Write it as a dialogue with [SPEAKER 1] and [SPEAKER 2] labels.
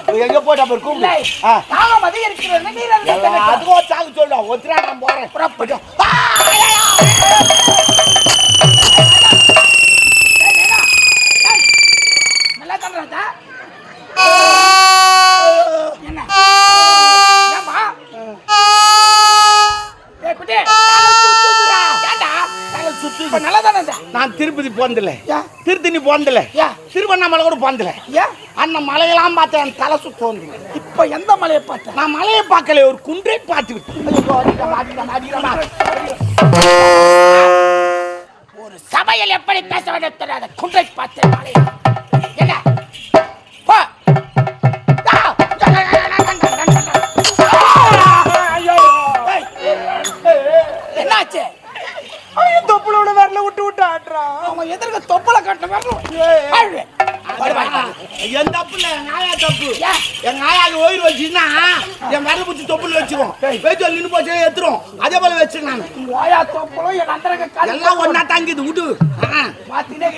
[SPEAKER 1] எங்க போயிட்டு அப்புறம் கூப்பிடு.
[SPEAKER 2] தாகமதி இருக்கிறது
[SPEAKER 1] அதுவும் சாகு சொல்லுடா. ஒத்துரா நான் போறேன். புறப்பட்டு
[SPEAKER 2] நல்லா தான் ராஜா. என்ன ஏமா குட்டி ஏண்டா இப்ப நல்லா தானே
[SPEAKER 1] நான் திருப்பதி போனதில்ல,
[SPEAKER 2] யா
[SPEAKER 1] திருத்தணி போனதில்ல,
[SPEAKER 2] யா
[SPEAKER 1] திருவண்ணாமலை கூட போனதில்ல.
[SPEAKER 2] ஏன்
[SPEAKER 1] அந்த மலையெல்லாம் பார்த்தேன், என் தலை சுத்த வந்து.
[SPEAKER 2] இப்ப எந்த மலையை பார்த்த?
[SPEAKER 1] நான் மலையை பார்க்கல, ஒரு குன்றை பார்த்து
[SPEAKER 2] ஒரு சபையில் எப்படி பேச வேண்டும் தெரியாத குன்றை பார்த்த மலை என்ன போ. என்னாச்சு?
[SPEAKER 1] தொப்புளோட வரல விட்டு விட்டு ஆட்டுறான்.
[SPEAKER 2] அவன் எதிர்க்க தொப்பலை கட்ட வரல.
[SPEAKER 1] என் தப்பு இல்ல, என் ஆயா தப்பு.
[SPEAKER 2] ஏன்?
[SPEAKER 1] என் ஆயாக்கு ஓய்வு வச்சுன்னா என் வரல பிடிச்சி தொப்புல வச்சுருவோம். பேச்சு நின்று போச்சு எடுத்துரும். அதே போல வச்சு நான்
[SPEAKER 2] ஓயா தொப்பலும் என் அந்தரங்க
[SPEAKER 1] எல்லாம் ஒன்னா தாங்கிது விடு.
[SPEAKER 2] மாத்தினே